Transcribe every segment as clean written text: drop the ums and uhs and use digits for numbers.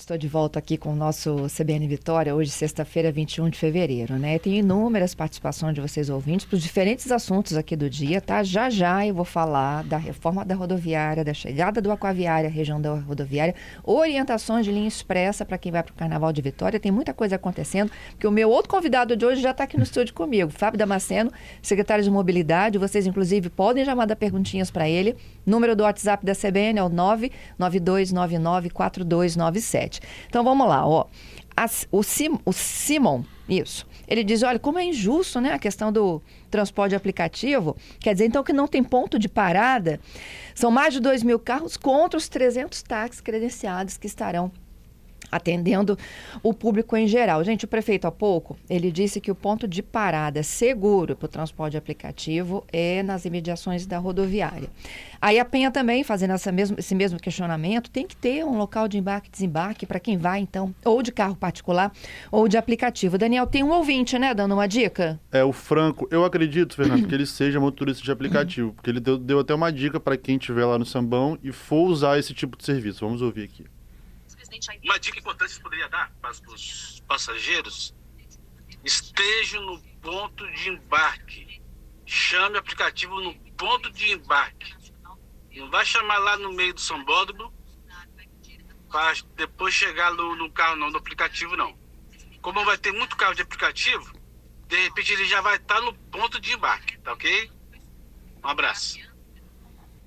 Estou de volta aqui com o nosso CBN Vitória, hoje, sexta-feira, 21 de fevereiro, né? Tem inúmeras participações de vocês ouvintes para os diferentes assuntos aqui do dia, tá? Já já eu vou falar da reforma da rodoviária, da chegada do Aquaviária, região da rodoviária, orientações de linha expressa para quem vai para o Carnaval de Vitória. Tem muita coisa acontecendo, porque o meu outro convidado de hoje já está aqui no estúdio comigo, Fábio Damasceno, secretário de Mobilidade. Vocês, inclusive, podem já mandar perguntinhas para ele. Número do WhatsApp da CBN é o 992994297. Então vamos lá, ó. O Simon, isso, ele diz, olha, como é injusto, né, a questão do transporte aplicativo, quer dizer, então, que não tem ponto de parada, são mais de 2.000 carros contra os 300 táxis credenciados que estarão atendendo o público em geral. Gente, o prefeito há pouco, ele disse que o ponto de parada seguro para o transporte aplicativo é nas imediações da rodoviária. Aí a Penha também, fazendo esse mesmo questionamento, tem que ter um local de embarque e desembarque para quem vai, então, ou de carro particular ou de aplicativo. Daniel, tem um ouvinte, né, dando uma dica? É, o Franco. Eu acredito, Fernando, que ele seja motorista de aplicativo, porque ele deu até uma dica para quem estiver lá no Sambão e for usar esse tipo de serviço. Vamos ouvir aqui. Uma dica importante que você poderia dar para os passageiros: estejam no ponto de embarque. Chame o aplicativo no ponto de embarque. Não vai chamar lá no meio do sambódromo para depois chegar no carro, não, no aplicativo, não. Como vai ter muito carro de aplicativo, de repente ele já vai estar no ponto de embarque, tá ok? Um abraço.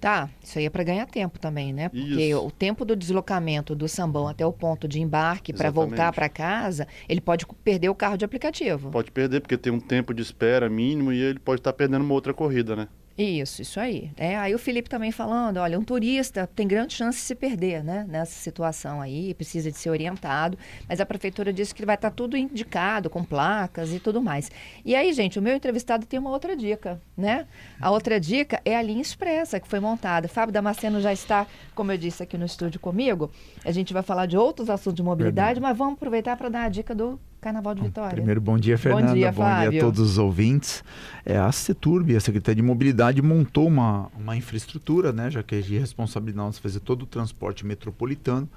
Tá, isso aí é para ganhar tempo também, né? Porque Isso. o tempo do deslocamento do Sambão até o ponto de embarque para voltar para casa, ele pode perder o carro de aplicativo. Pode perder, porque tem um tempo de espera mínimo e ele pode estar perdendo uma outra corrida, né? Isso aí. Aí o Felipe também falando, olha, um turista tem grande chance de se perder, né, nessa situação aí, precisa de ser orientado, mas a prefeitura disse que vai estar tudo indicado, com placas e tudo mais. E aí, gente, o meu entrevistado tem uma outra dica, né? A outra dica é a linha expressa que foi montada. Fábio Damasceno já está, como eu disse, aqui no estúdio comigo. A gente vai falar de outros assuntos de mobilidade, mas vamos aproveitar para dar a dica do Carnaval de Vitória. Primeiro, bom dia, Fernanda. Bom dia, bom Fábio. dia a todos os ouvintes. A CETURB, a Secretaria de Mobilidade, montou uma infraestrutura, né, já que é de responsabilidade nossa fazer todo o transporte metropolitano,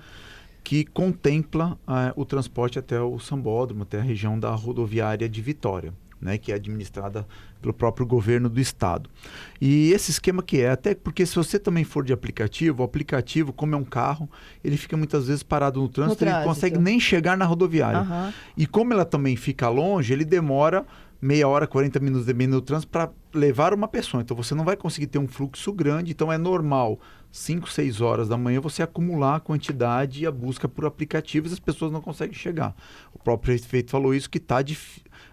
que contempla o transporte até o Sambódromo, até a região da rodoviária de Vitória, né, que é administrada pelo próprio governo do estado. E esse esquema que até porque se você também for de aplicativo, o aplicativo, como é um carro, ele fica muitas vezes parado no trânsito, ele não consegue nem chegar na rodoviária. Uhum. E como ela também fica longe, ele demora meia hora, 40 minutos no trânsito para levar uma pessoa. Então você não vai conseguir ter um fluxo grande, então é normal 5, 6 horas da manhã você acumular a quantidade e a busca por aplicativos, as pessoas não conseguem chegar. O próprio prefeito falou isso, que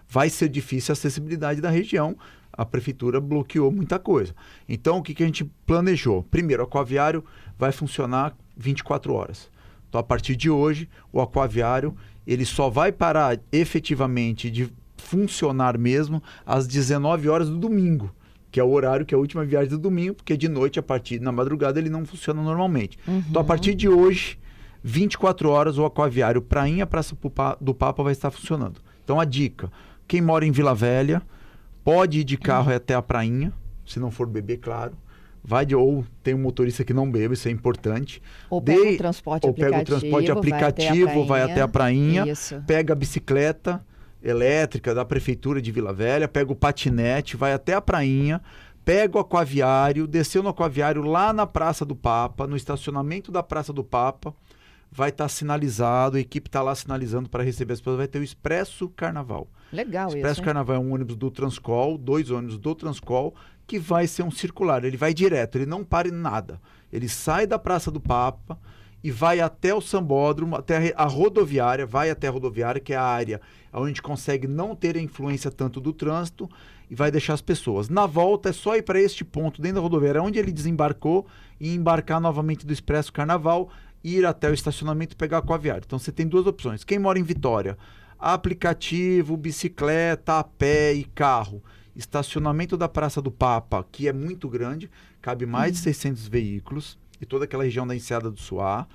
vai ser difícil a acessibilidade da região. A prefeitura bloqueou muita coisa. Então, o que a gente planejou? Primeiro, o aquaviário vai funcionar 24 horas. Então, a partir de hoje, o aquaviário ele só vai parar efetivamente de funcionar mesmo às 19 horas do domingo, que é o horário que é a última viagem do domingo, porque de noite, na madrugada, ele não funciona normalmente. Uhum. Então, a partir de hoje, 24 horas, o aquaviário Prainha, Praça do Papa vai estar funcionando. Então, a dica: quem mora em Vila Velha pode ir de carro até a prainha, se não for beber, claro. Ou tem um motorista que não bebe, isso é importante. Ou pega o transporte aplicativo, vai até a prainha, Isso. pega a bicicleta elétrica da prefeitura de Vila Velha, pega o patinete, vai até a prainha, pega o aquaviário, desceu no aquaviário lá na Praça do Papa, no estacionamento da Praça do Papa, vai estar sinalizado, a equipe está lá sinalizando para receber as pessoas, vai ter o Expresso Carnaval. Legal isso, Expresso Carnaval é um ônibus do Transcol, 2 ônibus do Transcol, que vai ser um circular, ele vai direto, ele não para em nada. Ele sai da Praça do Papa e vai até o Sambódromo, até a rodoviária, que é a área onde a gente consegue não ter a influência tanto do trânsito e vai deixar as pessoas. Na volta é só ir para este ponto dentro da rodoviária, onde ele desembarcou, e embarcar novamente do Expresso Carnaval, ir até o estacionamento e pegar o aquaviário. Então você tem duas opções. Quem mora em Vitória, aplicativo, bicicleta, a pé e carro. Estacionamento da Praça do Papa, que é muito grande, cabe mais de 600 veículos, e toda aquela região da Enseada do Suá.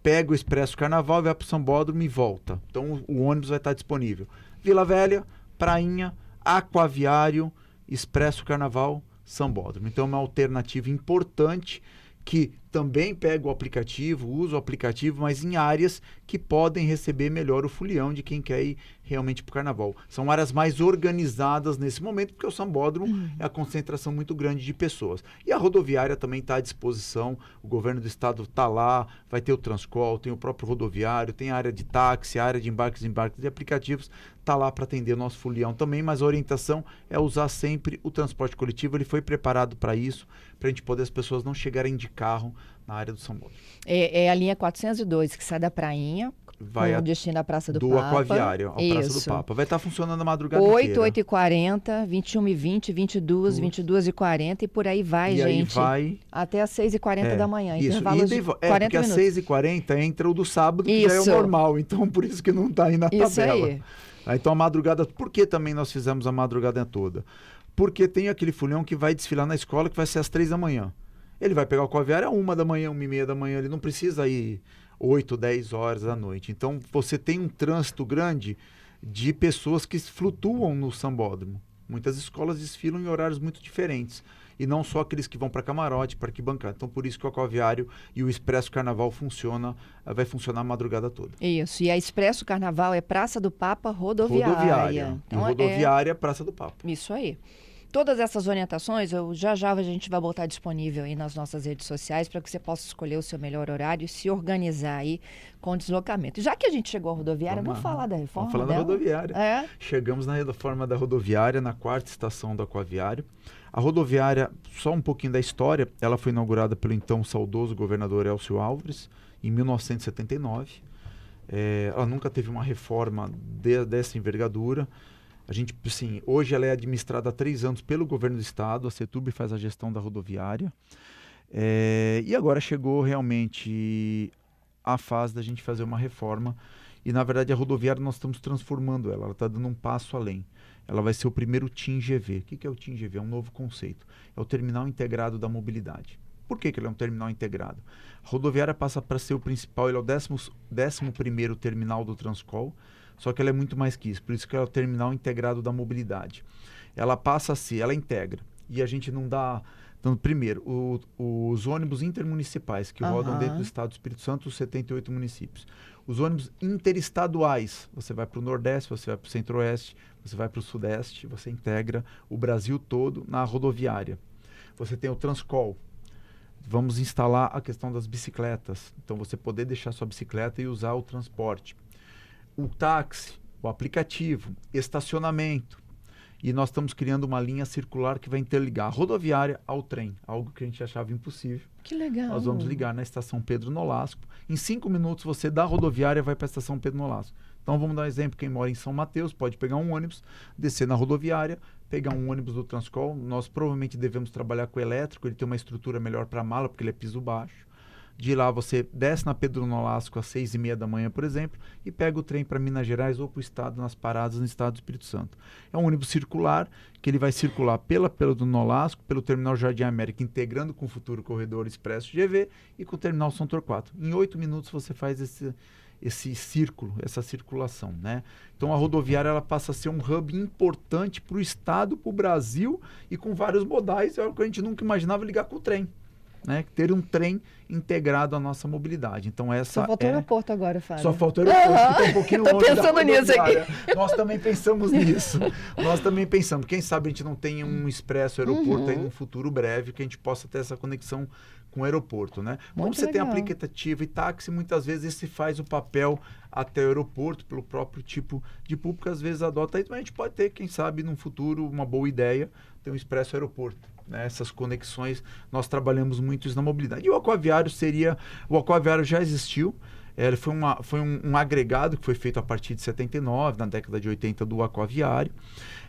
Pega o Expresso Carnaval, vai para o Sambódromo e volta. Então o ônibus vai estar disponível. Vila Velha, Prainha, Aquaviário, Expresso Carnaval, Sambódromo. Então é uma alternativa importante que também pega o aplicativo, usa o aplicativo, mas em áreas que podem receber melhor o folião de quem quer ir realmente para o carnaval. São áreas mais organizadas nesse momento, porque o sambódromo é a concentração muito grande de pessoas. E a rodoviária também está à disposição, o governo do estado está lá, vai ter o Transcol, tem o próprio rodoviário, tem a área de táxi, a área de embarques e desembarques de aplicativos, está lá para atender o nosso folião também, mas a orientação é usar sempre o transporte coletivo, ele foi preparado para isso, para a gente poder as pessoas não chegarem de carro na área do sambódromo. É a linha 402 que sai da Prainha, Vai com destino à Praça do do Papa. Aquaviário ao Praça do Isso. Papa. Vai estar funcionando a madrugada 8, inteira. 8h40, 21h20, 22, 22h40 e por aí vai, E gente. aí vai... Até às 6h40 da manhã. Isso, Intervalos de 40 porque às minutos. 6h40 entra o do sábado, que já é o Isso. normal. Então, por isso que não está aí na Isso tabela. aí. Então, a madrugada... Por que também nós fizemos a madrugada toda? Porque tem aquele folião que vai desfilar na escola, que vai ser às 3 da manhã. Ele vai pegar o Aquaviário às 1 da manhã, 1h30 da manhã. Ele não precisa ir 8, 10 horas da noite. Então, você tem um trânsito grande de pessoas que flutuam no sambódromo. Muitas escolas desfilam em horários muito diferentes. E não só aqueles que vão para camarote, para arquibancada. Então, por isso que o Aquaviário e o Expresso Carnaval vai funcionar a madrugada toda. Isso. E a Expresso Carnaval é Praça do Papa Rodoviária. E rodoviária, Praça do Papa. Isso aí. Todas essas orientações, já a gente vai botar disponível aí nas nossas redes sociais para que você possa escolher o seu melhor horário e se organizar aí com deslocamento. Já que a gente chegou à rodoviária, vamos falar da reforma Vamos falar dela? da rodoviária. É? Chegamos na reforma da rodoviária, na 4ª estação do Aquaviário. A rodoviária, só um pouquinho da história, ela foi inaugurada pelo então saudoso governador Elcio Álvares, em 1979. Ela nunca teve uma reforma dessa envergadura. A gente, assim, hoje ela é administrada há 3 anos pelo governo do estado, a CETUB faz a gestão da rodoviária. E agora chegou realmente a fase da gente fazer uma reforma. E, na verdade, a rodoviária nós estamos transformando ela está dando um passo além. Ela vai ser o primeiro TIM-GV. O que é o TIM-GV? É um novo conceito. É o Terminal Integrado da Mobilidade. Por que ele é um terminal integrado? A rodoviária passa para ser o principal, ele é o 11º terminal do Transcol, só que ela é muito mais que isso, por isso que ela é o terminal integrado da mobilidade. Ela passa a ser, ela integra, e a gente não dá... Então, primeiro, os ônibus intermunicipais que rodam dentro do estado do Espírito Santo, os 78 municípios. Os ônibus interestaduais, você vai para o Nordeste, você vai para o Centro-Oeste, você vai para o Sudeste, você integra o Brasil todo na rodoviária. Você tem o Transcol. Vamos instalar a questão das bicicletas. Então, você poder deixar sua bicicleta e usar o transporte. O táxi, o aplicativo, estacionamento. E nós estamos criando uma linha circular que vai interligar a rodoviária ao trem, algo que a gente achava impossível. Que legal. Nós vamos ligar na estação Pedro Nolasco. Em 5 minutos, você da rodoviária vai para a estação Pedro Nolasco. Então, vamos dar um exemplo. Quem mora em São Mateus pode pegar um ônibus, descer na rodoviária, pegar um ônibus do Transcol. Nós provavelmente devemos trabalhar com o elétrico, ele tem uma estrutura melhor para a mala, porque ele é piso baixo. De lá você desce na Pedro Nolasco às 6h30 da manhã, por exemplo, e pega o trem para Minas Gerais ou para o estado, nas paradas no estado do Espírito Santo. É um ônibus circular, que ele vai circular pela Pedro Nolasco, pelo Terminal Jardim América, integrando com o futuro corredor Expresso GV e com o Terminal São Torquato. Em 8 minutos você faz esse círculo, essa circulação, né? Então a rodoviária ela passa a ser um hub importante para o estado, para o Brasil, e com vários modais, é algo que a gente nunca imaginava ligar com o trem. Né? Ter um trem integrado à nossa mobilidade. Então, essa Só faltou o aeroporto agora, Fábio. Só faltou o aeroporto, que está um pouquinho Tô longe pensando da nisso rodoviária. aqui. Nós também pensamos nisso. Nós também pensamos. Quem sabe a gente não tem um expresso aeroporto aí num futuro breve, que a gente possa ter essa conexão com o aeroporto, né? Como você tem aplicativo e táxi, muitas vezes esse faz o papel até o aeroporto, pelo próprio tipo de público, às vezes adota isso, mas a gente pode ter, quem sabe, num futuro, uma boa ideia, ter um expresso aeroporto. Né, essas conexões, nós trabalhamos muito isso na mobilidade. E o Aquaviário já existiu, ele foi um agregado que foi feito a partir de 79, na década de 80 do Aquaviário.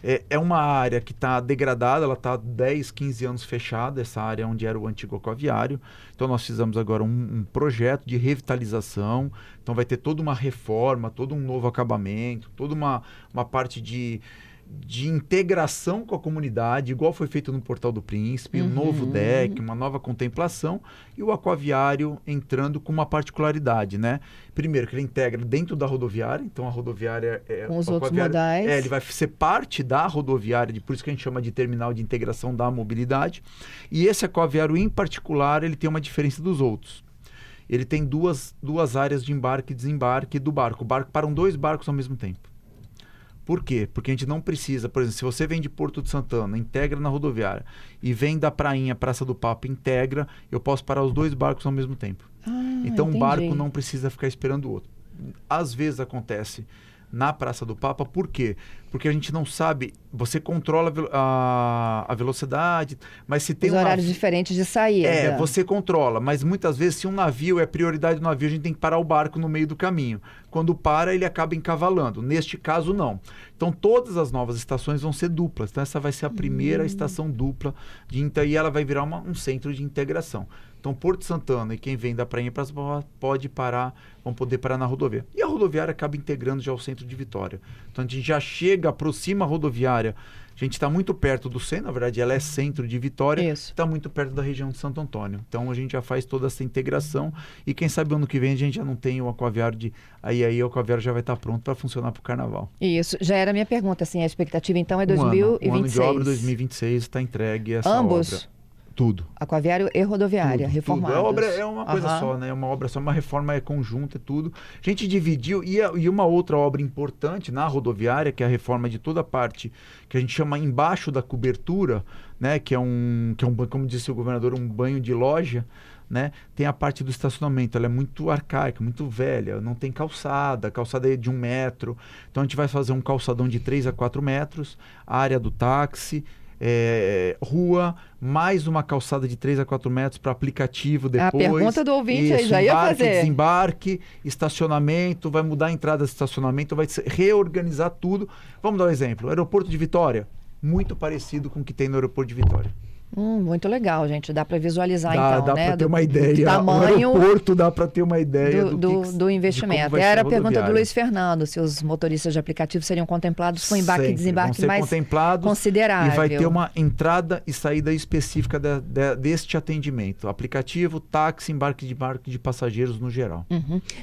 É uma área que está degradada, ela está há 10, 15 anos fechada, essa área onde era o antigo Aquaviário. Então nós fizemos agora um projeto de revitalização, então vai ter toda uma reforma, todo um novo acabamento, toda uma parte de de integração com a comunidade, igual foi feito no Portal do Príncipe, um novo deck, uma nova contemplação, e o aquaviário entrando com uma particularidade, né? Primeiro, que ele integra dentro da rodoviária, então a rodoviária... Com os outros modais. Ele vai ser parte da rodoviária, por isso que a gente chama de terminal de integração da mobilidade. E esse aquaviário, em particular, ele tem uma diferença dos outros. Ele tem duas áreas de embarque e desembarque do barco. Param 2 barcos ao mesmo tempo. Por quê? Porque a gente não precisa, por exemplo, se você vem de Porto de Santana, integra na rodoviária, e vem da prainha, Praça do Papa, integra, eu posso parar os 2 barcos ao mesmo tempo. Então, o barco não precisa ficar esperando o outro. Às vezes acontece na Praça do Papa, por quê? Porque a gente não sabe, você controla a velocidade, mas se tem os horários diferentes de saída. Você controla, mas muitas vezes se um navio é prioridade do navio, a gente tem que parar o barco no meio do caminho. Quando para, ele acaba encavalando. Neste caso, não. Então, todas as novas estações vão ser duplas. Então, essa vai ser a primeira estação dupla e ela vai virar um centro de integração. Então, Porto Santana e quem vem da prainha para pode parar, vão poder parar na rodovia. E a rodoviária acaba integrando já o centro de Vitória. Então, a gente já chega, aproxima a rodoviária. A gente está muito perto do centro, na verdade, ela é centro de Vitória, está muito perto da região de Santo Antônio. Então, a gente já faz toda essa integração e quem sabe ano que vem a gente já não tem o aquaviário aí o aquaviário já vai estar pronto para funcionar para o carnaval. Isso, já era a minha pergunta, assim, a expectativa então é Um 2026. ano de obra, 2026, está entregue essa Ambos? obra. Tudo. Aquaviário e rodoviária, reformados. Tudo. A obra é uma coisa só, né? É uma obra só, uma reforma conjunta, é tudo. A gente dividiu, e uma outra obra importante na rodoviária, que é a reforma de toda a parte, que a gente chama embaixo da cobertura, né? Que é um como disse o governador, um banho de loja, né? Tem a parte do estacionamento, ela é muito arcaica, muito velha, não tem calçada, a calçada é de 1 metro. Então a gente vai fazer um calçadão de 3 a 4 metros, a área do táxi, rua, mais uma calçada de 3 a 4 metros para aplicativo depois. A pergunta do ouvinte aí já ia fazer. Desembarque, estacionamento, vai mudar a entrada do estacionamento, vai reorganizar tudo. Vamos dar um exemplo. Aeroporto de Vitória, muito parecido com o que tem no aeroporto de Vitória. Muito legal, gente. Dá para visualizar dá né? Dá para ter uma ideia. Tamanho o aeroporto dá para ter uma ideia do investimento. Era a pergunta do Luiz Fernando, se os motoristas de aplicativo seriam contemplados com embarque e desembarque mais considerável. E vai ter uma entrada e saída específica deste atendimento. Aplicativo, táxi, embarque de passageiros no geral.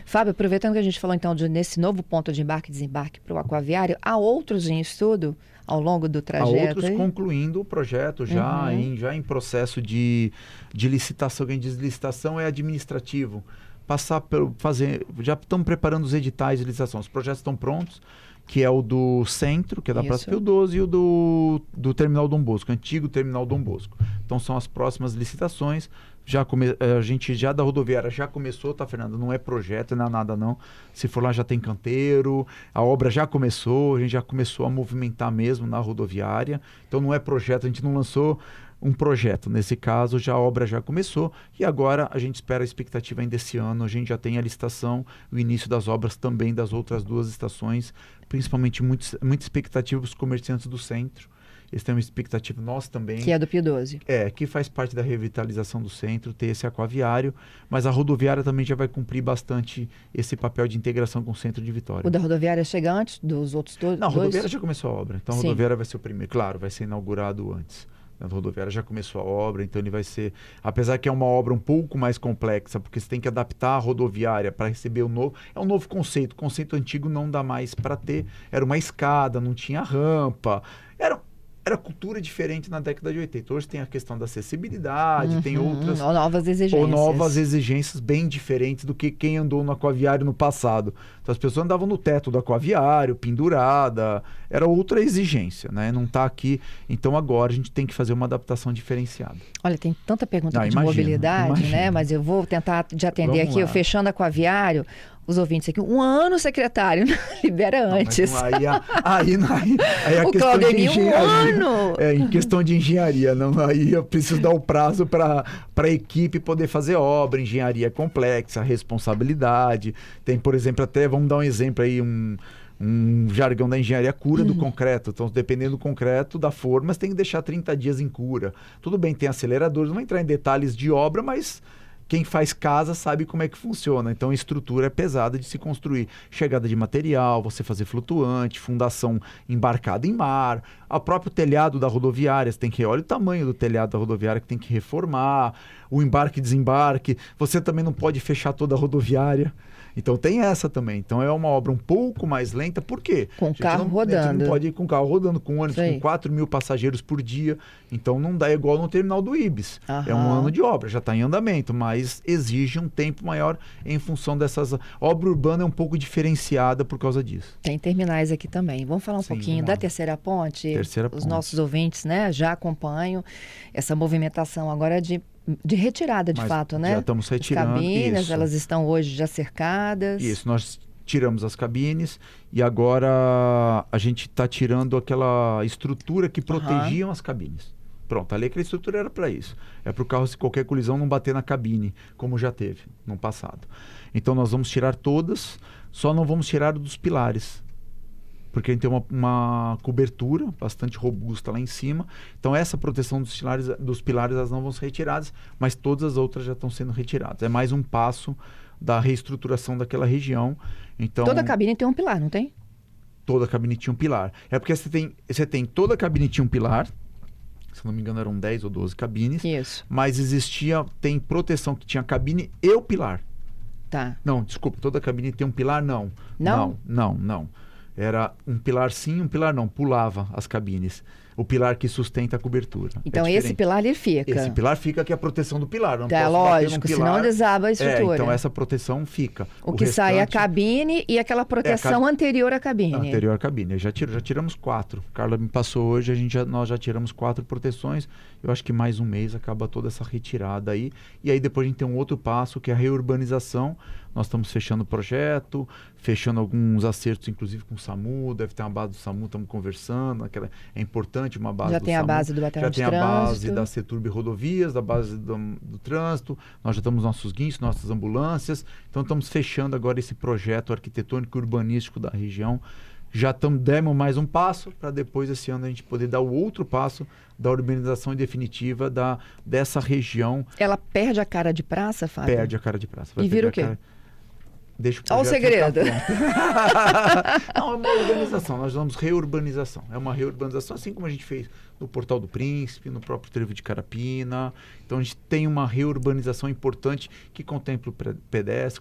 Fábio, aproveitando que a gente falou então nesse novo ponto de embarque e desembarque para o aquaviário, há outros em estudo ao longo do trajeto? Há outros concluindo o projeto já em processo de licitação. Quem diz licitação é administrativo. Já estamos preparando os editais de licitação. Os projetos estão prontos, que é o do centro, que é da Praça Pio XII, e o do Terminal Dom Bosco, antigo Terminal Dom Bosco. Então são as próximas licitações. A gente já da rodoviária já começou, tá, Fernanda? Não é projeto, não é nada não. Se for lá já tem canteiro, a obra já começou, a gente já começou a movimentar mesmo na rodoviária. Então não é projeto, a gente não lançou um projeto. Nesse caso, a obra já começou e agora a gente espera a expectativa ainda esse ano. A gente já tem a licitação, o início das obras também das outras 2 estações, principalmente muita expectativa para os comerciantes do centro. Eles têm uma expectativa, nós também. Que é do Pio XII. Que faz parte da revitalização do centro, ter esse aquaviário, mas a rodoviária também já vai cumprir bastante esse papel de integração com o centro de Vitória. O da rodoviária chega antes dos outros todos? Não, a rodoviária já começou a obra, então a rodoviária vai ser o primeiro. Claro, vai ser inaugurado antes. A rodoviária já começou a obra, então ele vai ser... Apesar que é uma obra um pouco mais complexa, porque você tem que adaptar a rodoviária para receber o novo... É um novo conceito. O conceito antigo não dá mais para ter. Era uma escada, não tinha rampa. Era cultura diferente na década de 80. Hoje tem a questão da acessibilidade, tem outras... Ou novas exigências. Ou novas exigências bem diferentes do que quem andou no aquaviário no passado. Então as pessoas andavam no teto do aquaviário, pendurada. Era outra exigência, né? Não está aqui. Então agora a gente tem que fazer uma adaptação diferenciada. Olha, tem tanta pergunta de mobilidade, né? Mas eu vou tentar te atender aqui. Eu fechando aquaviário... Os ouvintes aqui, 1 ano, secretário, libera antes. Aí a o questão de engenharia. 1 ano! Em questão de engenharia, não, aí eu preciso dar o prazo para a equipe poder fazer obra, engenharia complexa, responsabilidade. Tem, por exemplo, vamos dar um exemplo aí, um jargão da engenharia, cura do concreto. Então, dependendo do concreto, da forma, você tem que deixar 30 dias em cura. Tudo bem, tem aceleradores, não vou entrar em detalhes de obra, mas... Quem faz casa sabe como é que funciona. Então a estrutura é pesada de se construir. Chegada de material, você fazer flutuante, fundação embarcada em mar, o próprio telhado da rodoviária, você tem que olha o tamanho do telhado da rodoviária que tem que reformar, o embarque e desembarque. Você também não pode fechar toda a rodoviária. Então tem essa também. Então é uma obra um pouco mais lenta. Por quê? Com o carro A gente rodando. não pode ir com o carro rodando, com ônibus, Sei. com 4 mil passageiros por dia. Então não dá igual no terminal do Ibis. É um Aham. ano de obra, já está em andamento, mas exige um tempo maior em função dessas... Obra urbana é um pouco diferenciada por causa disso. Tem terminais aqui também. Vamos falar um Sim, pouquinho vamos da lá. Terceira Ponte? Terceira Os Ponte. nossos ouvintes, né, já acompanham essa movimentação agora de retirada, de Mas fato, né? já estamos As retirando, cabines, isso. elas estão hoje já cercadas. Isso, nós tiramos as cabines e agora a gente está tirando aquela estrutura que protegiam as cabines. Pronto, ali aquela estrutura era para isso. É para o carro, se qualquer colisão, não bater na cabine, como já teve no passado. Então nós vamos tirar todas, só não vamos tirar dos pilares. Porque a gente tem uma cobertura bastante robusta lá em cima. Então essa proteção dos pilares elas não vão ser retiradas, mas todas as outras já estão sendo retiradas. É mais um passo da reestruturação daquela região. Então, Toda cabine tem um pilar, não tem? toda a cabine tinha um pilar. É porque você tem toda a cabine tinha um pilar, se não me engano eram 10 ou 12 cabines, Isso, mas tem proteção que tinha a cabine e o pilar. tá. Não, desculpa, toda a cabine tem um pilar? Não. Não? Não. Era um pilar sim, um pilar não. Pulava as cabines. O pilar que sustenta a cobertura. Então É esse diferente. pilar ele fica. Esse pilar fica, que é a proteção do pilar. Não Tá, posso bater num lógico, pilar. senão desaba a estrutura. Então essa proteção fica. O que sai é a restante- cabine e aquela proteção anterior à cabine. Anterior à cabine. Já tiramos 4. Carla me passou hoje, nós já tiramos 4 proteções. Eu acho que mais um mês acaba toda essa retirada aí. E aí depois a gente tem um outro passo, que é a reurbanização. Nós estamos fechando o projeto, fechando alguns acertos, inclusive com o SAMU. Deve ter uma base do SAMU, estamos conversando. É importante uma base Já do tem a SAMU. base do batalhão Já de tem a base trânsito. da Ceturb Rodovias, da base do trânsito. Nós já temos nossos guinchos, nossas ambulâncias. Então estamos fechando agora esse projeto arquitetônico e urbanístico da região. Já demos mais um passo para depois esse ano a gente poder dar o outro passo da urbanização definitiva dessa região. Ela perde a cara de praça, Fábio? Perde a cara de praça. Vai E vira perder o a quê? Deixa o Olha o projeto segredo. ficar pronto. Não, é uma urbanização. Nós vamos reurbanização. É uma reurbanização, assim como a gente fez no Portal do Príncipe, no próprio Trevo de Carapina. Então a gente tem uma reurbanização importante que contempla o pedestre,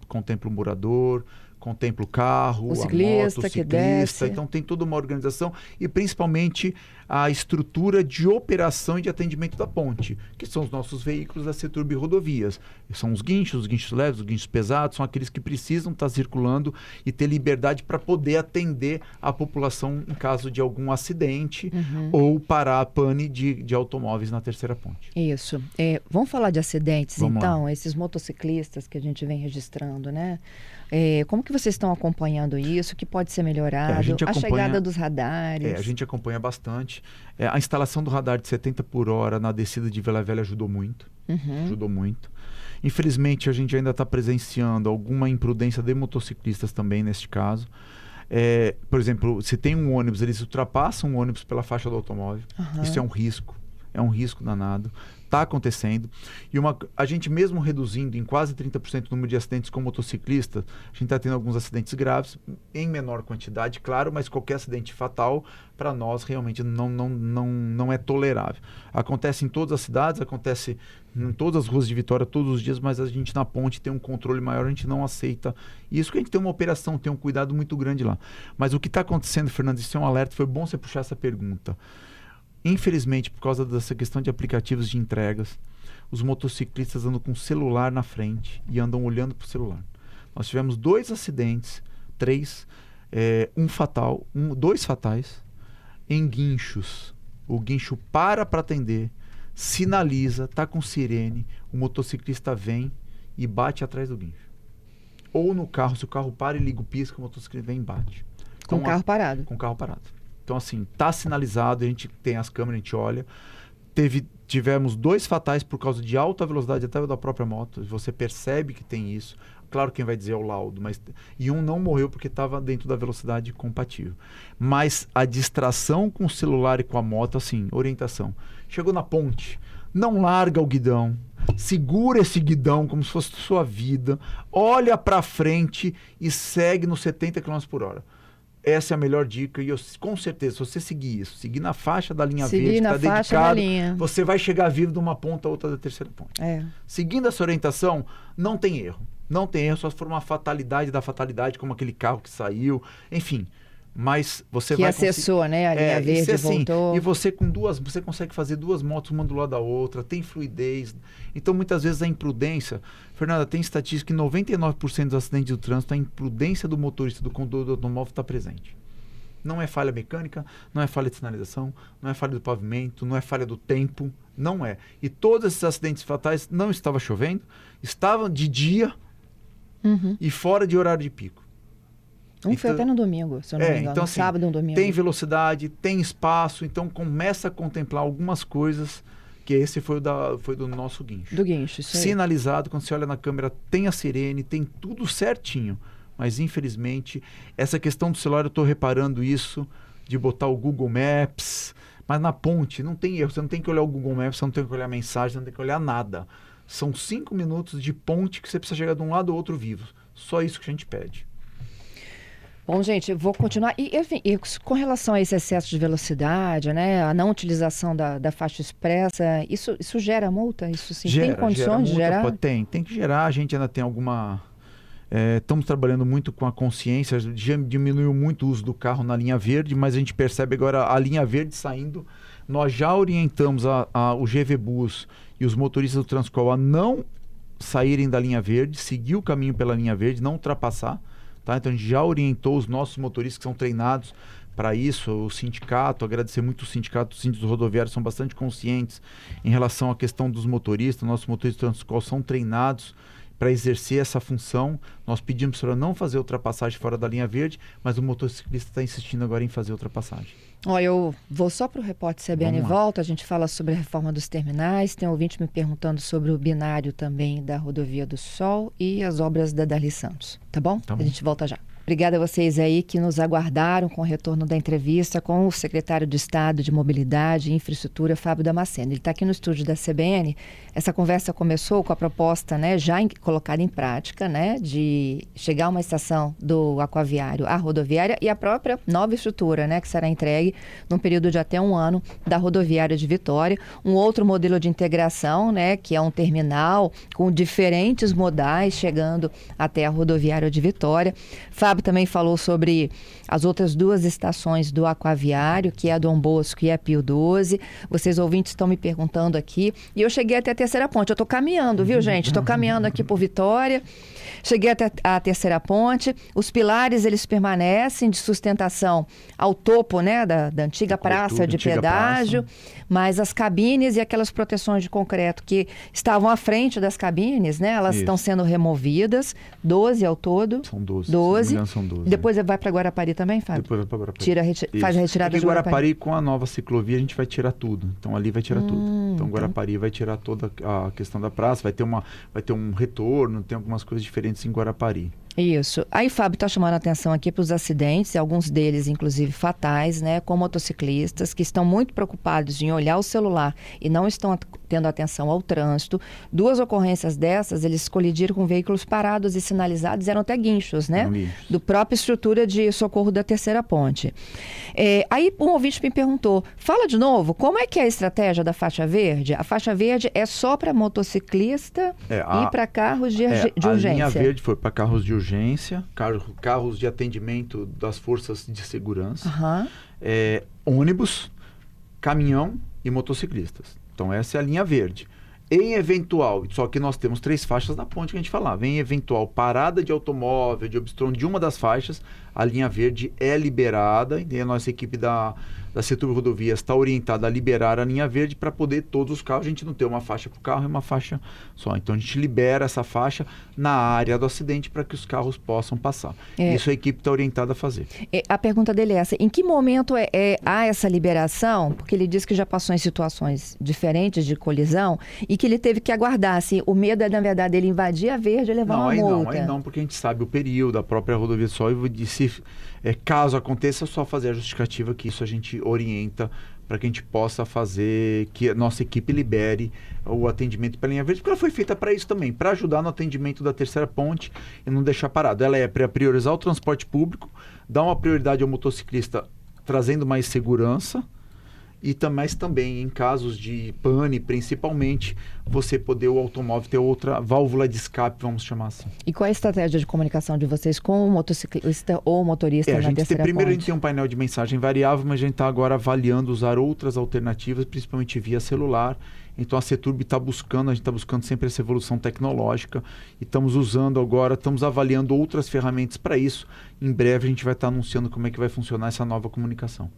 contempla o morador, contempla o carro, O ciclista a moto, o que desce. Então tem toda uma organização e principalmente a estrutura de operação e de atendimento da ponte, que são os nossos veículos da Ceturb Rodovias. São os guinchos leves, os guinchos pesados, são aqueles que precisam estar circulando e ter liberdade para poder atender a população em caso de algum acidente ou parar a pane de automóveis na terceira ponte. Isso. Vamos falar de acidentes, Vamos então? lá. Esses motociclistas que a gente vem registrando, né? Como que vocês estão acompanhando isso? O que pode ser melhorado? A gente acompanha- chegada dos radares? A gente acompanha bastante. A instalação do radar de 70 por hora na descida de Vila Velha ajudou muito. Ajudou muito. Infelizmente, a gente ainda está presenciando alguma imprudência de motociclistas também neste caso. Por exemplo, se tem um ônibus, eles ultrapassam o ônibus pela faixa do automóvel. Isso é um risco danado. Está acontecendo. E a gente mesmo reduzindo em quase 30% o número de acidentes com motociclistas, a gente está tendo alguns acidentes graves, em menor quantidade, claro, mas qualquer acidente fatal, para nós, realmente não é tolerável. Acontece em todas as cidades, acontece em todas as ruas de Vitória todos os dias, mas a gente na ponte tem um controle maior, a gente não aceita. E isso que a gente tem uma operação, tem um cuidado muito grande lá. Mas o que está acontecendo, Fernando, isso é um alerta, foi bom você puxar essa pergunta. Infelizmente, por causa dessa questão de aplicativos de entregas, os motociclistas andam com o celular na frente e andam olhando para o celular. Nós tivemos 2 acidentes, 3, dois fatais em guinchos. O guincho para atender, sinaliza, está com sirene, o motociclista vem e bate atrás do guincho. Ou no carro, se o carro para e liga o pisca, o motociclista vem e bate. Com o carro parado. Com o carro parado. Então, assim, tá sinalizado, a gente tem as câmeras, a gente olha. Tivemos 2 fatais por causa de alta velocidade até da própria moto. Você percebe que tem isso. Claro, quem vai dizer é o laudo, mas... E um não morreu porque estava dentro da velocidade compatível. Mas a distração com o celular e com a moto, assim, orientação. Chegou na ponte, não larga o guidão. segura esse guidão como se fosse sua vida, olha para frente e segue nos 70 km por hora. Essa é a melhor dica e com certeza, se você seguir isso, seguir na faixa da linha verde, tá dedicado, você vai chegar vivo de uma ponta a outra da terceira ponte. Seguindo essa orientação, não tem erro. Não tem erro, só se for uma fatalidade da fatalidade, como aquele carro que saiu, enfim. Mas você que vai acessou, né? A linha verde assim, voltou. E você você consegue fazer 2 motos uma do lado da outra, tem fluidez. Então, muitas vezes, a imprudência... Fernanda, tem estatística que 99% dos acidentes do trânsito, a imprudência do motorista, do condutor do automóvel está presente. Não é falha mecânica, não é falha de sinalização, não é falha do pavimento, não é falha do tempo, não é. E todos esses acidentes fatais não estava chovendo, estavam de dia e fora de horário de pico. Foi até no domingo, se eu não me engano. Então, no sábado e no domingo. Tem velocidade, tem espaço, então começa a contemplar algumas coisas, que esse foi do nosso guincho. Do guincho, isso aí. Sinalizado, quando você olha na câmera, tem a sirene, tem tudo certinho. Mas, infelizmente, essa questão do celular, eu estou reparando isso, de botar o Google Maps, mas na ponte, não tem erro. Você não tem que olhar o Google Maps, você não tem que olhar a mensagem, você não tem que olhar nada. São 5 minutos de ponte que você precisa chegar de um lado ou outro vivo. Só isso que a gente pede. Bom, gente, eu vou continuar. Enfim, com relação a esse excesso de velocidade, né, a não utilização da faixa expressa, isso gera multa? Isso sim, tem condições de gerar? Tem que gerar. A gente ainda tem alguma... estamos trabalhando muito com a consciência, já diminuiu muito o uso do carro na linha verde, mas a gente percebe agora a linha verde saindo. Nós já orientamos o GV Bus e os motoristas do Transcol a não saírem da linha verde, seguir o caminho pela linha verde, não ultrapassar. Tá? Então a gente já orientou os nossos motoristas que são treinados para isso, o sindicato, agradecer muito o sindicato, os síndicos rodoviários são bastante conscientes em relação à questão dos motoristas. Nossos motoristas do Transcol são treinados para exercer essa função. Nós pedimos para não fazer ultrapassagem fora da linha verde, mas o motociclista está insistindo agora em fazer ultrapassagem. Eu vou só para o Repórter CBN e volta. A gente fala sobre a reforma dos terminais. Tem um ouvinte me perguntando sobre o binário também da Rodovia do Sol e as obras da Darli Santos. Tá bom? A gente volta já. Obrigada a vocês aí que nos aguardaram com o retorno da entrevista com o secretário de Estado de Mobilidade e Infraestrutura, Fábio Damasceno. Ele está aqui no estúdio da CBN. Essa conversa começou com a proposta, né, já colocada em prática, né, de chegar a uma estação do aquaviário à rodoviária e a própria nova estrutura, né, que será entregue num período de até 1 ano da rodoviária de Vitória. Um outro modelo de integração, né, que é um terminal com diferentes modais chegando até a rodoviária de Vitória. Fábio também falou sobre as outras 2 estações do aquaviário, que é a Dom Bosco e a Pio 12. Vocês ouvintes estão me perguntando aqui. E eu cheguei até a terceira ponte. Eu estou caminhando, viu, gente? Estou caminhando aqui por Vitória. Cheguei até a terceira ponte. Os pilares, eles permanecem de sustentação ao topo, né, da antiga praça de pedágio. Mas as cabines e aquelas proteções de concreto que estavam à frente das cabines, né, elas estão sendo removidas. 12 ao todo. São 12. 12. São 12. Depois vai para Guarapari também, Fábio? Depois vai para Guarapari. Faz a retirada de Guarapari. Com a nova ciclovia a gente vai tirar tudo. Então ali vai tirar tudo. Então Guarapari vai tirar toda a questão da praça, vai ter um retorno, tem algumas coisas diferentes em Guarapari. Isso. Aí, Fábio, está chamando a atenção aqui para os acidentes, alguns deles, inclusive, fatais, né? Com motociclistas que estão muito preocupados em olhar o celular e não estão tendo atenção ao trânsito. 2 ocorrências dessas, eles colidiram com veículos parados e sinalizados, eram até guinchos, né? Do própria estrutura de socorro da terceira ponte. Aí, um ouvinte me perguntou, fala de novo, como é que é a estratégia da faixa verde? A faixa verde é só para motociclista e para carros de urgência? A linha verde foi para carros de urgência, carros de atendimento das forças de segurança, ônibus, caminhão e motociclistas. Então essa é a linha verde. Em eventual, só que nós temos 3 faixas na ponte que a gente falava, em eventual parada de automóvel, de obstrução de uma das faixas, a linha verde é liberada, e a nossa equipe da Setur Rodovias está orientada a liberar a linha verde para poder todos os carros, a gente não ter uma faixa para o carro e uma faixa só. Então a gente libera essa faixa na área do acidente para que os carros possam passar. Isso a equipe está orientada a fazer. A pergunta dele é essa, em que momento há essa liberação? Porque ele disse que já passou em situações diferentes de colisão e que ele teve que aguardar. Assim, o medo é, na verdade, ele invadir a verde e levar uma multa. Aí não, porque a gente sabe o período, a própria rodovia só, e se caso aconteça, é só fazer a justificativa que isso a gente orienta para que a gente possa fazer que a nossa equipe libere o atendimento pela linha verde, porque ela foi feita para isso também, para ajudar no atendimento da terceira ponte e não deixar parado. Ela é para priorizar o transporte público, dar uma prioridade ao motociclista trazendo mais segurança, mas também em casos de pane, principalmente, você poder o automóvel ter outra válvula de escape, vamos chamar assim. E qual é a estratégia de comunicação de vocês com o motociclista ou motorista na terceira primeiro ponte? A gente tem um painel de mensagem variável, mas a gente está agora avaliando usar outras alternativas, principalmente via celular. Então a CETURB está buscando, a gente está buscando sempre essa evolução tecnológica e estamos usando agora, estamos avaliando outras ferramentas para isso. Em breve a gente vai estar anunciando como é que vai funcionar essa nova comunicação.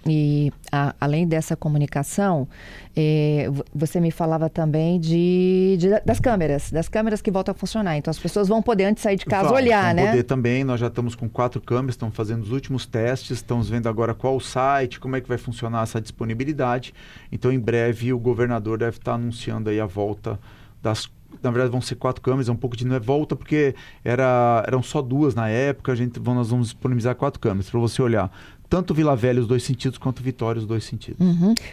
E além dessa comunicação, você me falava também das câmeras que voltam a funcionar. Então as pessoas vão poder, antes de sair de casa, olhar, né? Vão poder também, nós já estamos com 4 câmeras, estamos fazendo os últimos testes, estamos vendo agora qual o site, como é que vai funcionar essa disponibilidade. Então em breve o governador deve estar anunciando aí a volta na verdade vão ser 4 câmeras, é um pouco de não é volta, porque eram só 2 na época, nós vamos disponibilizar 4 câmeras para você olhar tanto Vila Velha os 2 sentidos, quanto Vitória os 2 sentidos.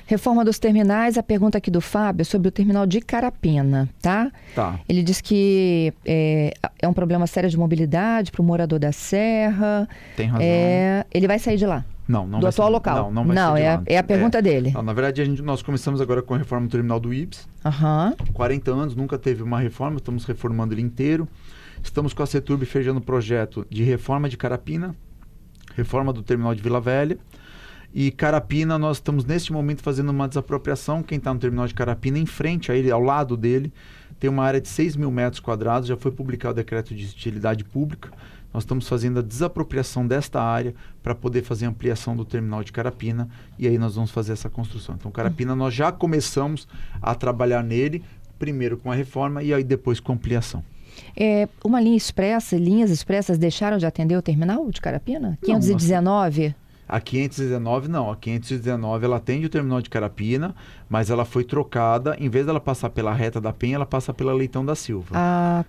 Reforma dos terminais, a pergunta aqui do Fábio é sobre o terminal de Carapina, tá? Tá. Ele diz que é um problema sério de mobilidade para o morador da Serra. Tem razão. Ele vai sair de lá? Não do atual local? Não vai sair de lá. É a pergunta dele. Não, na verdade, nós começamos agora com a reforma do terminal do Ibis. 40 anos, nunca teve uma reforma, estamos reformando ele inteiro. Estamos com a CETURB fechando o projeto de reforma de Carapina, reforma do terminal de Vila Velha. E Carapina, nós estamos neste momento fazendo uma desapropriação. Quem está no terminal de Carapina, em frente a ele, ao lado dele, tem uma área de 6 mil metros quadrados, já foi publicado o decreto de utilidade pública. Nós estamos fazendo a desapropriação desta área para poder fazer a ampliação do terminal de Carapina, e aí nós vamos fazer essa construção. Então, Carapina, nós já começamos a trabalhar nele, primeiro com a reforma e aí depois com a ampliação. Linhas expressas deixaram de atender o terminal de Carapina? 519? A 519 não, a 519 ela atende o terminal de Carapina, mas ela foi trocada, em vez dela passar pela Reta da Penha, ela passa pela Leitão da Silva.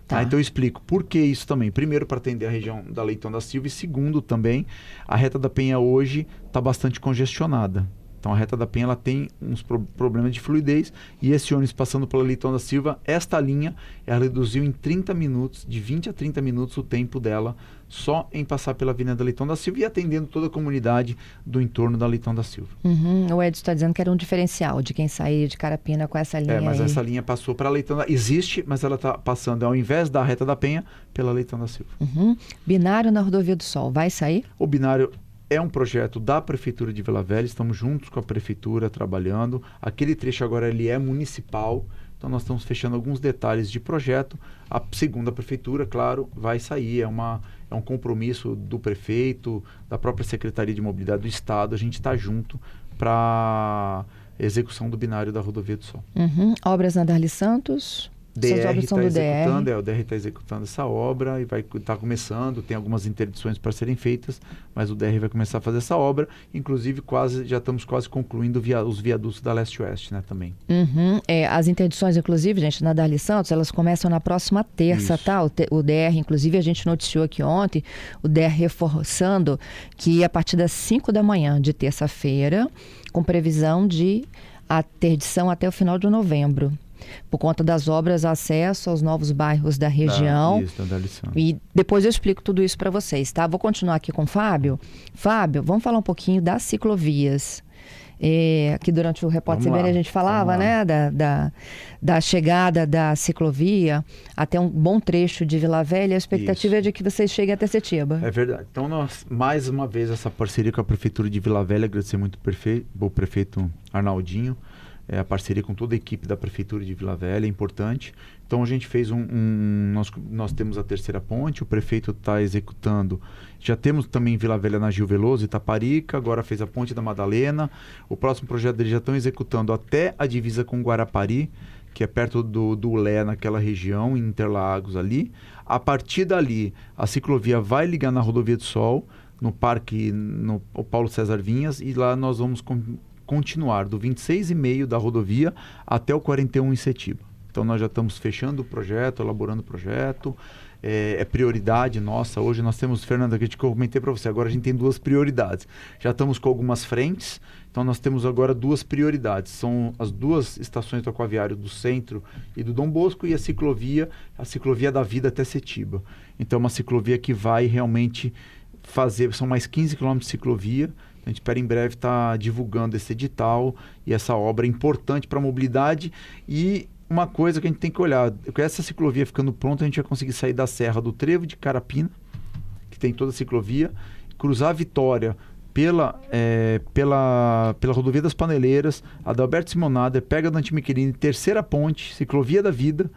Tá. Então eu explico por que isso também. Primeiro, para atender a região da Leitão da Silva, e segundo também, a Reta da Penha hoje está bastante congestionada. Então a Reta da Penha ela tem uns problemas de fluidez, e esse ônibus passando pela Leitão da Silva, esta linha, ela reduziu em 30 minutos, de 20 a 30 minutos o tempo dela, só em passar pela Avenida Leitão da Silva e atendendo toda a comunidade do entorno da Leitão da Silva. O Edson está dizendo que era um diferencial de quem sair de Carapina com essa linha mas aí. Essa linha passou para a Leitão da... Existe, mas ela está passando, ao invés da Reta da Penha, pela Leitão da Silva. Binário na Rodovia do Sol, vai sair? O binário é um projeto da Prefeitura de Vila Velha, estamos juntos com a Prefeitura trabalhando. Aquele trecho agora ele é municipal, então nós estamos fechando alguns detalhes de projeto. A segunda Prefeitura, claro, vai sair, é um compromisso do prefeito, da própria Secretaria de Mobilidade do Estado, a gente está junto para execução do binário da Rodovia do Sol. Obras na Darli Santos? Essas obras são do DR. O DR está executando essa obra e vai estar começando, tem algumas interdições para serem feitas, mas o DR vai começar a fazer essa obra, inclusive já estamos quase concluindo os viadutos da Leste-Oeste, né, também. As interdições, inclusive, gente, na Darli Santos, elas começam na próxima terça, Isso. tá? O DR, inclusive, a gente noticiou aqui ontem, o DR reforçando que a partir das 5 da manhã de terça-feira, com previsão de interdição até o final de novembro. Por conta das obras, acesso aos novos bairros da região. Da lição. E depois eu explico tudo isso para vocês, tá? Vou continuar aqui com o Fábio. Fábio, vamos falar um pouquinho das ciclovias. Aqui durante o Repórter CBN a gente falava, né, da chegada da ciclovia até um bom trecho de Vila Velha. A expectativa é de que vocês cheguem até Setiba. É verdade. Então, nós, mais uma vez, essa parceria com a Prefeitura de Vila Velha, agradecer muito o prefeito Arnaldinho, a parceria com toda a equipe da Prefeitura de Vila Velha é importante. Então a gente fez nós temos a terceira ponte, o prefeito está executando, já temos também Vila Velha na Gil Veloso, Itaparica, agora fez a ponte da Madalena. O próximo projeto deles já estão executando até a divisa com Guarapari, que é perto do Lé, naquela região, em Interlagos ali. A partir dali, a ciclovia vai ligar na Rodovia do Sol, no Parque, no Paulo César Vinhas, e lá nós vamos continuar do 26,5 da rodovia até o 41 em Setiba. Então nós já estamos fechando o projeto, elaborando o projeto, é prioridade nossa. Hoje nós temos, Fernanda, que eu comentei para você, agora a gente tem 2 prioridades. Já estamos com algumas frentes, então nós temos agora 2 prioridades. São as 2 estações do Aquaviário do Centro e do Dom Bosco e a ciclovia da Vida até Setiba. Então é uma ciclovia que vai realmente fazer, são mais 15 quilômetros de ciclovia. A gente espera em breve estar divulgando esse edital e essa obra importante para a mobilidade. E uma coisa que a gente tem que olhar, com essa ciclovia ficando pronta, a gente vai conseguir sair da Serra do Trevo de Carapina, que tem toda a ciclovia, cruzar a Vitória pela rodovia das Paneleiras, Adalberto Simonader, pega Dante Michelini, terceira ponte, ciclovia da Vida,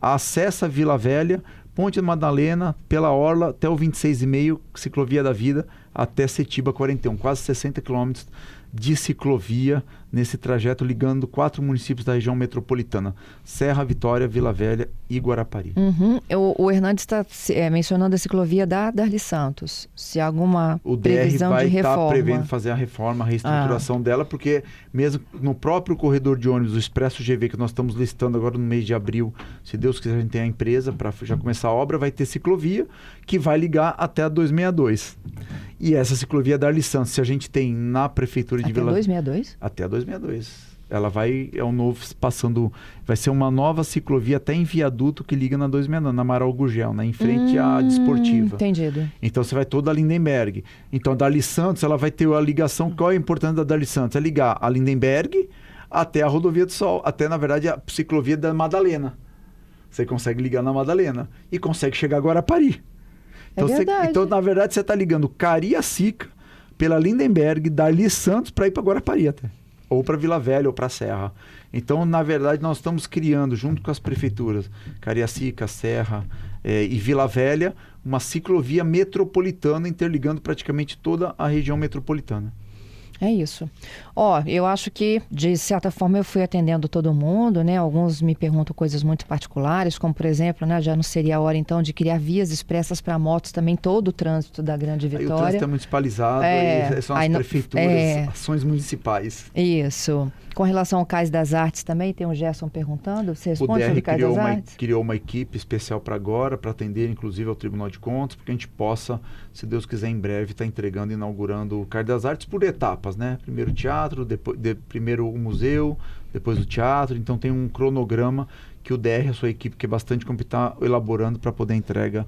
acessa Vila Velha, Ponte da Madalena, pela Orla, até o 26,5, ciclovia da Vida, até Setiba 41, quase 60 quilômetros de ciclovia nesse trajeto ligando 4 municípios da região metropolitana: Serra, Vitória, Vila Velha e Guarapari. O Hernandes está mencionando a ciclovia da Darli Santos. Se há alguma previsão de reforma. O DR vai estar prevendo fazer a reforma, a reestruturação dela, porque mesmo no próprio corredor de ônibus, o Expresso GV, que nós estamos listando agora no mês de abril, se Deus quiser a gente tem a empresa para já começar a obra, vai ter ciclovia que vai ligar até a 262. E essa ciclovia da Darli Santos, se a gente tem na prefeitura de Vila... Até a 262? Até a 262. Ela vai ser uma nova ciclovia até em viaduto que liga na 269, na Amaral Gurgel, em frente à Desportiva. Entendido. Então você vai toda a Lindenberg. Então a Darli Santos, ela vai ter a ligação. Qual é a importância da Darli Santos? É ligar a Lindenberg até a Rodovia do Sol, até na verdade a ciclovia da Madalena. Você consegue ligar na Madalena e consegue chegar a Guarapari. Então, então, na verdade, você está ligando Cariacica pela Lindenberg, Darli Santos, para ir para Guarapari até. Ou para Vila Velha, ou para Serra. Então, na verdade, nós estamos criando, junto com as prefeituras, Cariacica, Serra e Vila Velha, uma ciclovia metropolitana interligando praticamente toda a região metropolitana. É isso. Eu acho que, de certa forma, eu fui atendendo todo mundo, né? Alguns me perguntam coisas muito particulares, como, por exemplo, né, já não seria a hora, então, de criar vias expressas para motos também, todo o trânsito da Grande Vitória. Aí o trânsito é municipalizado, são as prefeituras, ações municipais. Isso. Com relação ao Cais das Artes também, tem o Gerson perguntando, você responde sobre o Cais das Artes? Criou uma equipe especial para agora, para atender inclusive ao Tribunal de Contas, porque a gente possa, se Deus quiser, em breve, estar entregando e inaugurando o Cais das Artes por etapas, né? Primeiro o teatro, primeiro o museu, depois o teatro. Então tem um cronograma que o DR, a sua equipe, que é bastante competente, está elaborando para poder a entrega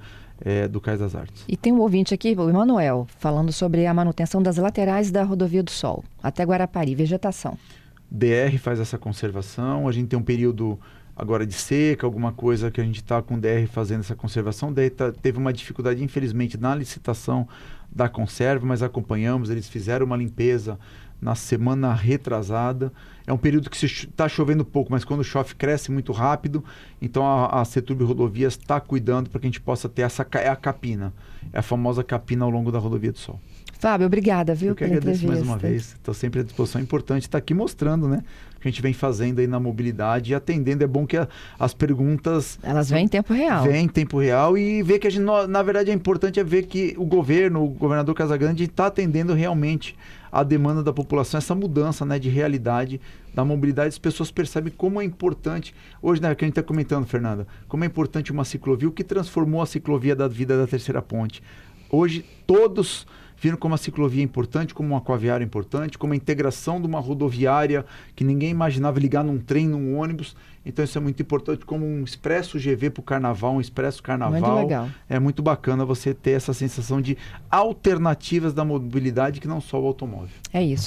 do Cais das Artes. E tem um ouvinte aqui, o Emanuel, falando sobre a manutenção das laterais da Rodovia do Sol, até Guarapari, vegetação. DR faz essa conservação, a gente tem um período agora de seca, alguma coisa que a gente está com o DR fazendo essa conservação. O DR teve uma dificuldade, infelizmente, na licitação da conserva, mas acompanhamos, eles fizeram uma limpeza na semana retrasada. É um período que está chovendo pouco, mas quando chove cresce muito rápido, então a Seturb Rodovias está cuidando para que a gente possa ter a capina, a famosa capina ao longo da Rodovia do Sol. Fábio, obrigada, viu, eu que agradeço mais uma vez. Estou sempre à disposição. É importante estar aqui mostrando, né, o que a gente vem fazendo aí na mobilidade e atendendo. É bom que as perguntas... Elas vêm em tempo real. Vêm em tempo real e ver que a gente, na verdade, é importante ver que o governador Casagrande está atendendo realmente a demanda da população, essa mudança, né, de realidade da mobilidade. As pessoas percebem como é importante, hoje, né, que a gente está comentando, Fernanda, como é importante uma ciclovia, o que transformou a ciclovia da Vida da Terceira Ponte. Hoje, todos viram como a ciclovia é importante, como um aquaviário é importante, como a integração de uma rodoviária que ninguém imaginava ligar num trem, num ônibus. Então isso é muito importante, como um Expresso GV para o Carnaval, um Expresso Carnaval. Muito legal. É muito bacana você ter essa sensação de alternativas da mobilidade que não só o automóvel. É isso.